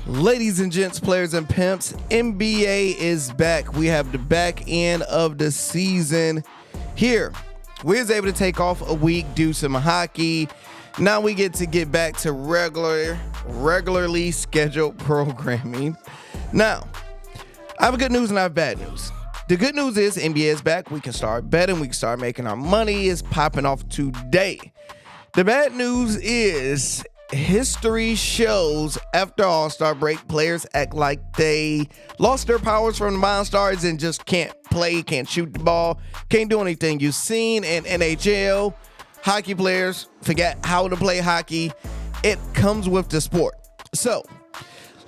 Ladies and gents, players and pimps, NBA is back. We have the back end of the season here. We was able to take off a week, do some hockey. Now we get back to regularly scheduled programming. Now, I have good news and I have bad news. The good news is NBA is back. We can start betting. We can start making our money. It's popping off today. The bad news is history shows after All-Star break, players act like they lost their powers from the Monstars and just can't play, can't shoot the ball, can't do anything. You've seen in NHL, hockey players forget how to play hockey. It comes with the sport. So,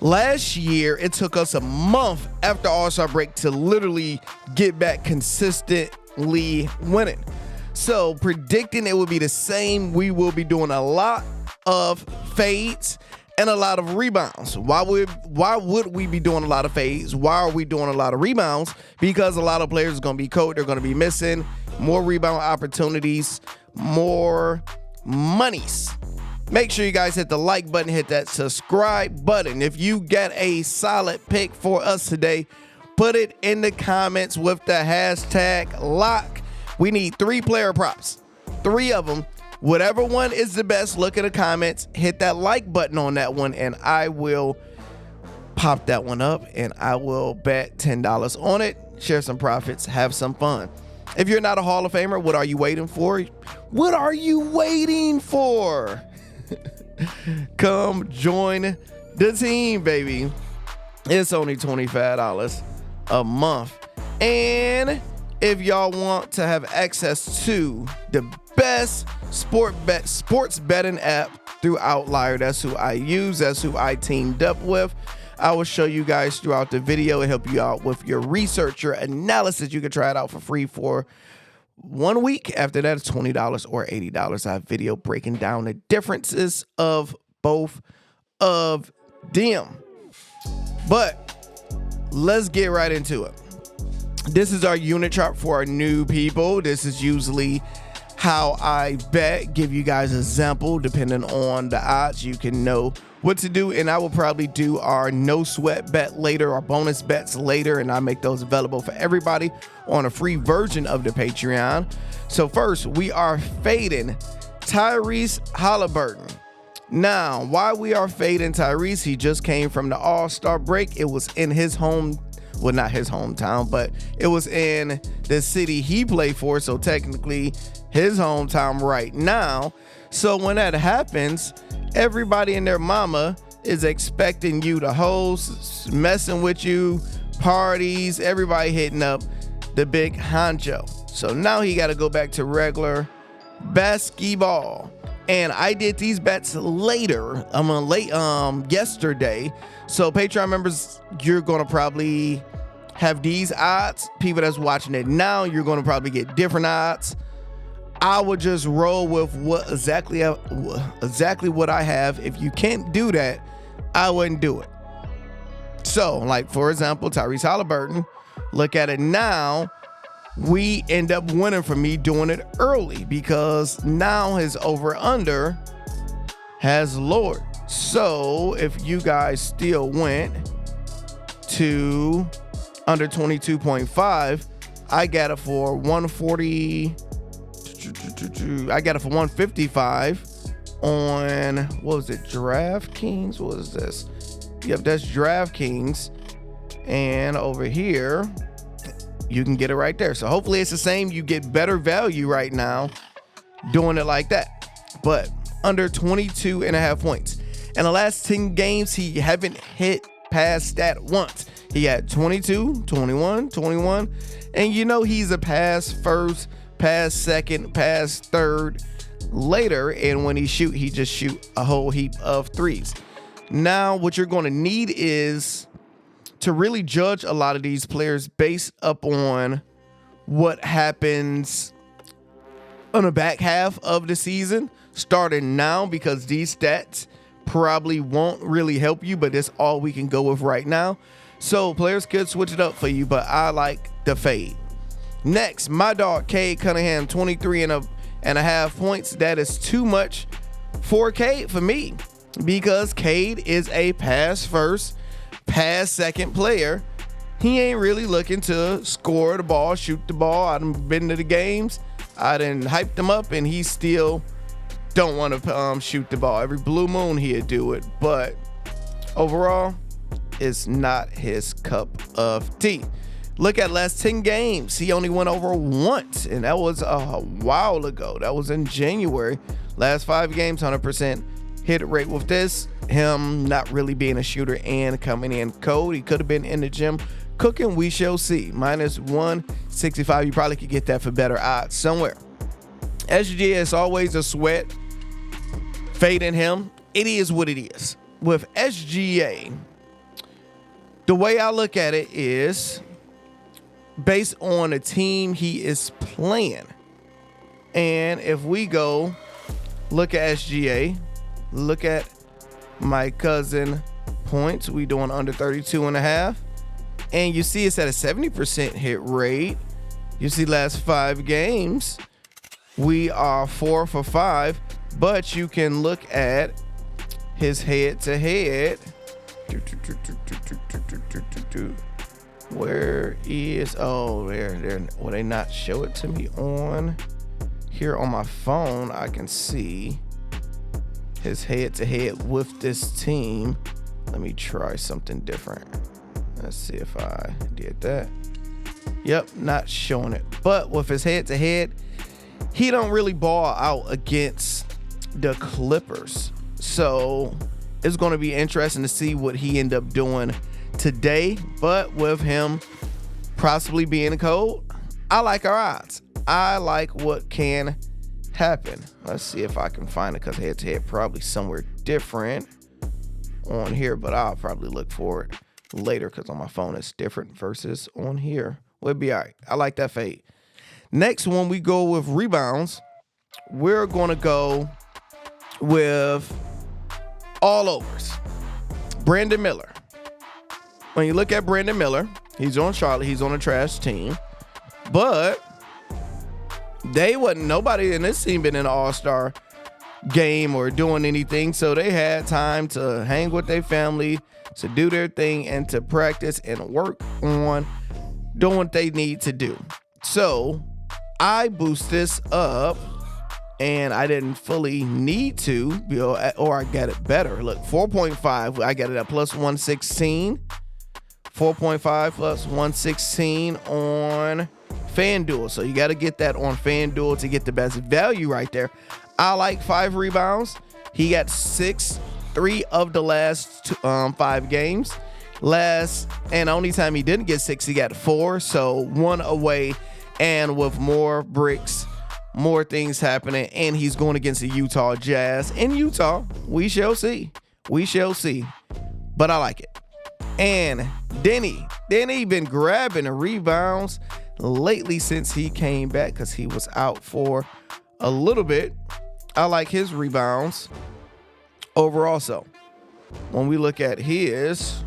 last year, it took us a month after All-Star break to literally get back consistently winning. So, predicting it would be the same, we will be doing a lot of fades and a lot of rebounds. Why would we be doing a lot of fades? Why are we doing a lot of rebounds? Because a lot of players are going to be cold. They're going to be missing more rebound opportunities, more monies. Make sure you guys hit the like button, hit that subscribe button. If you get a solid pick for us today, put it in the comments with the hashtag lock. We need 3 player props, 3 of them. Whatever one is the best, look at the comments, hit that like button on that one, and I will pop that one up, and I will bet $10 on it, share some profits, have some fun. If you're not a Hall of Famer, what are you waiting for? What are you waiting for? Come join the team, baby. It's only $25 a month. And if y'all want to have access to the best sports betting app through Outlier, that's who I use, that's who I teamed up with. I will show you guys throughout the video and help you out with your research, your analysis. You can try it out for free for 1 week. After that, it's $20 or $80. I have video breaking down the differences of both of them. But let's get right into it. This is our unit chart for our new people. This is usually how I bet, give you guys a sample. Depending on the odds, you can know what to do. And I will probably do our no sweat bet later, our bonus bets later, and I make those available for everybody on a free version of the Patreon. So first, we are fading Tyrese Halliburton. Now, why we are fading Tyrese? He just came from the All-Star break. It was in his home, well, not his hometown, but it was in the city he played for, so technically his hometown right now. So when that happens, everybody and their mama is expecting you to host, messing with you, parties, everybody hitting up the big honcho. So now he got to go back to regular basketball. And I did these bets later. I'm on late yesterday. So Patreon members, you're gonna probably have these odds. People that's watching it now, you're gonna probably get different odds. I would just roll with exactly what I have. If you can't do that, I wouldn't do it. So, like for example, Tyrese Halliburton, look at it now. We end up winning from me doing it early because now his over-under has lowered. So if you guys still went to under 22.5, I got it for 140. I got it for 155 on, what was it, Draftkings? What is this? Yep, that's Draftkings. And over here, you can get it right there. So hopefully it's the same. You get better value right now doing it like that. But under 22.5 points. In the last 10 games, he haven't hit past that once. He had 22, 21, 21. And you know he's a pass first, pass second, pass third later. And when he just shoot a whole heap of threes. Now what you're going to need is to really judge a lot of these players based up on what happens on the back half of the season, starting now, because these stats probably won't really help you, but that's all we can go with right now. So players could switch it up for you, but I like the fade. Next, my dog Cade Cunningham, 23.5 points. That is too much for Cade for me. because Cade is a pass first, pass second player. He ain't really looking to score the ball, shoot the ball. I done been to the games. I done hyped him up, and he still don't want to shoot the ball. Every blue moon he'd do it, but overall, it's not his cup of tea. Look at last 10 games. He only went over once, and that was a while ago. That was in January. Last 5 games, 100% hit rate with this. Him not really being a shooter and coming in cold. He could have been in the gym cooking. We shall see. Minus 165. You probably could get that for better odds somewhere. SGA is always a sweat. Fading him. It is what it is. With SGA, the way I look at it is based on the team he is playing. And if we go look at SGA, look at my cousin points, we doing under 32.5, and you see it's at a 70% hit rate. You see last 5 games we are 4 for 5, but you can look at his head to head. Where is, oh, there. Will they not show it to me on here on my phone? I can see his head to head with this team. Let me try something different. Let's see if I did that. Yep, not showing it. But with his head to head, he don't really ball out against the Clippers. So it's going to be interesting to see what he end up doing today. But with him possibly being cold, I like our odds. I like what can happen. Let's see if I can find it, because head to head probably somewhere different on here, but I'll probably look for it later because on my phone it's different versus on here. We'll be all right. I like that fade. Next one, we go with rebounds. We're going to go with all overs. Brandon Miller. When you look at Brandon Miller, he's on Charlotte. He's on a trash team. But nobody in this team been in an all-star game or doing anything. So they had time to hang with their family, to do their thing, and to practice and work on doing what they need to do. So I boost this up, and I didn't fully need to, or I got it better. Look, 4.5, I got it at plus 116. 4.5 plus 116 on FanDuel. So you got to get that on FanDuel to get the best value right there. I like 5 rebounds. He got 6, 3 of the last 5 games. And only time he didn't get 6, he got 4. So 1 away, and with more bricks, more things happening, and he's going against the Utah Jazz. In Utah, we shall see. We shall see. But I like it. And Denny been grabbing the rebounds lately since he came back, because he was out for a little bit. I like his rebounds overall. So when we look at his,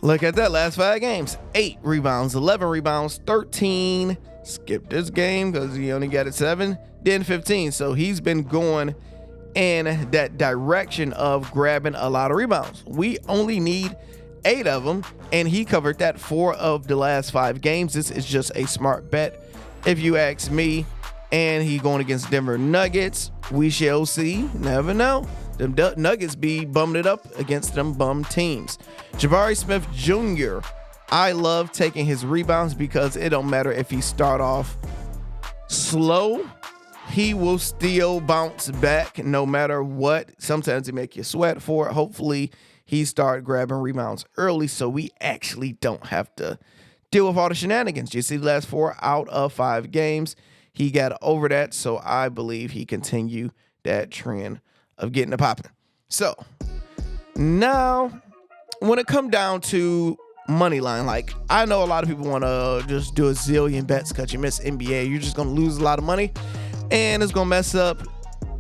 look at that last 5 games, 8 rebounds, 11 rebounds, 13. Skip this game because he only got it 7, then 15. So he's been going in that direction of grabbing a lot of rebounds. We only need 8 of them, and he covered that 4 of the last 5 games. This is just a smart bet, if you ask me. And he going against Denver Nuggets. We shall see. Never know. Them Nuggets be bumming it up against them bum teams. Jabari Smith Jr. I love taking his rebounds because it don't matter if he start off slow. He will still bounce back no matter what. Sometimes he make you sweat for it. Hopefully he start grabbing rebounds early so we actually don't have to deal with all the shenanigans. You see the last 4 out of 5 games, he got over that. So I believe he continue that trend of getting it popping. So now when it come down to money line, like I know a lot of people want to just do a zillion bets because you miss NBA. You're just going to lose a lot of money. And it's going to mess up,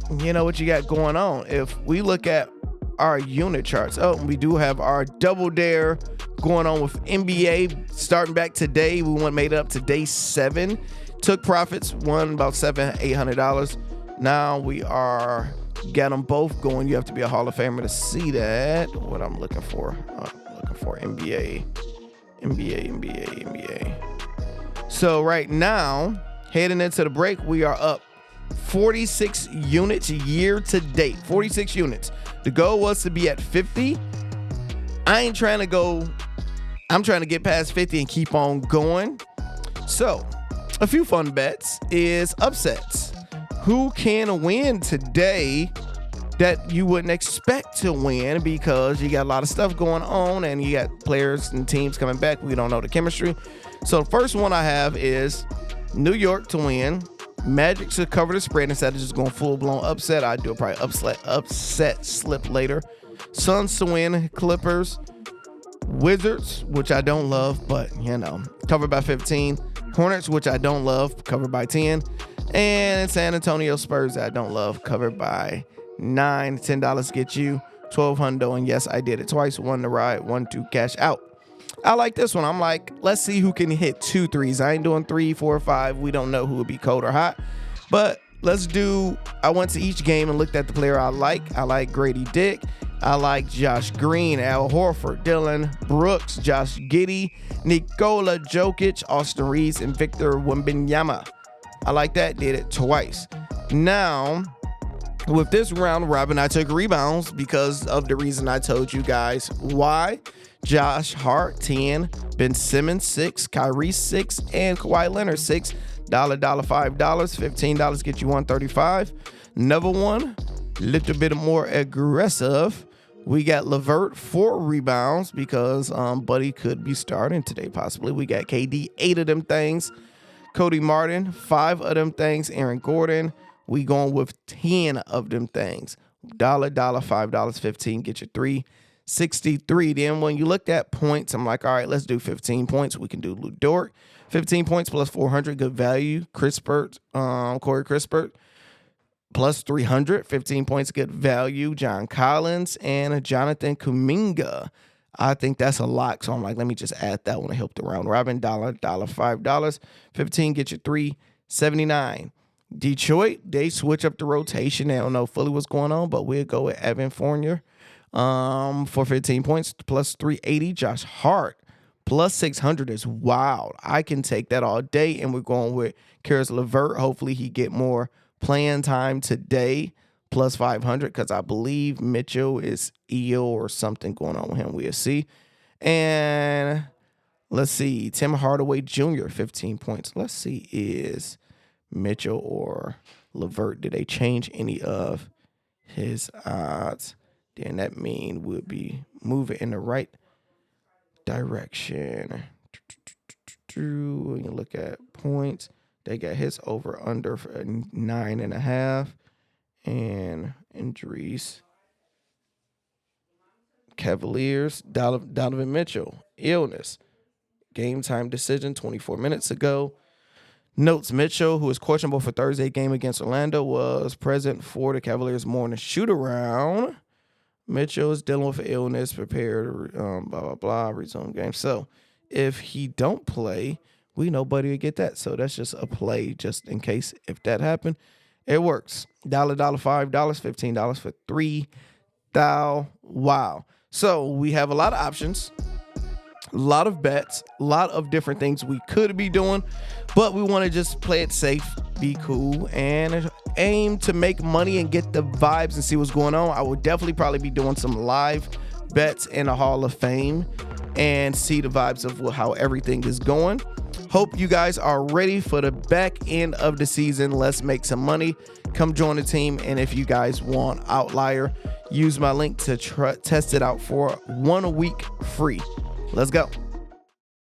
what you got going on. If we look at our unit charts, we do have our double dare going on with NBA starting back today. We made it up to day 7. Took profits, won about $700-800. Now we are got them both going. You have to be a Hall of Famer to see that. What I'm looking for. NBA. So right now, heading into the break, we are up 46 units year to date. 46 units. The goal was to be at 50. I ain't trying to go. I'm trying to get past 50 and keep on going. So, a few fun bets is upsets. Who can win today that you wouldn't expect to win because you got a lot of stuff going on and you got players and teams coming back. We don't know the chemistry. So the first one I have is New York to win, Magic to cover the spread instead of just going full-blown upset. I'd do a probably upset slip later. Suns to win, Clippers, Wizards, which I don't love, but covered by 15. Hornets, which I don't love, covered by 10. And San Antonio Spurs, that I don't love, covered by 9. $10 get you $1,200. And yes, I did it twice. 1 to ride, 1 to cash out. I like this one. I'm like, let's see who can hit 2 threes. I ain't doing 3, 4, 5. We don't know who would be cold or hot. But let's do, I went to each game and looked at the player I like. I like Grady Dick. I like Josh Green, Al Horford, Dylan Brooks, Josh Giddey, Nikola Jokic, Austin Reeves, and Victor Wembanyama. I like that. Did it twice. Now, with this round robin, I took rebounds because of the reason I told you guys why. Josh Hart, 10. Ben Simmons, 6. Kyrie, 6. And Kawhi Leonard, 6. $5. $15 get you $135. Another one, a little bit more aggressive. We got LeVert, 4 rebounds because Buddy could be starting today possibly. We got KD, 8 of them things. Cody Martin, 5 of them things. Aaron Gordon, we going with 10 of them things. $5, 15, get you $363. Then when you looked at points, I'm like, all right, let's do 15 points. We can do Lou Dort. 15 points plus 400, good value. Corey Crispert, plus 300, 15 points, good value. John Collins and Jonathan Kuminga. I think that's a lock, so I'm like, let me just add that one to help the round robin. $5, 15 get you $379. Detroit, they switch up the rotation. They don't know fully what's going on, but we'll go with Evan Fournier for 15 points, plus 380. Josh Hart, plus 600 is wild. I can take that all day, and we're going with Karis LeVert. Hopefully he get more playing time today, plus 500, because I believe Mitchell is ill or something going on with him. We'll see. And let's see, Tim Hardaway Jr., 15 points. Let's see, is Mitchell or LeVert, did they change any of his odds? Then that mean we'll be moving in the right direction. When you look at points, they got his over under for 9.5. And injuries. Cavaliers, Donovan Mitchell, illness. Game time decision 24 minutes ago. Notes Mitchell, who is questionable for Thursday game against Orlando, was present for the Cavaliers morning shoot-around. Mitchell is dealing with illness, prepared, resume game. So if he don't play, we know Buddy will get that. So that's just a play just in case if that happened. It works. $5, $15 for $3,000. Wow. So we have a lot of options, a lot of bets, a lot of different things we could be doing, but we want to just play it safe, be cool, and aim to make money and get the vibes and see what's going on. I will definitely probably be doing some live bets in the Hall of Fame and see the vibes of how everything is going. Hope you guys are ready for the back end of the season. Let's make some money. Come join the team. And if you guys want Outlier, use my link to test it out for 1 week free. Let's go.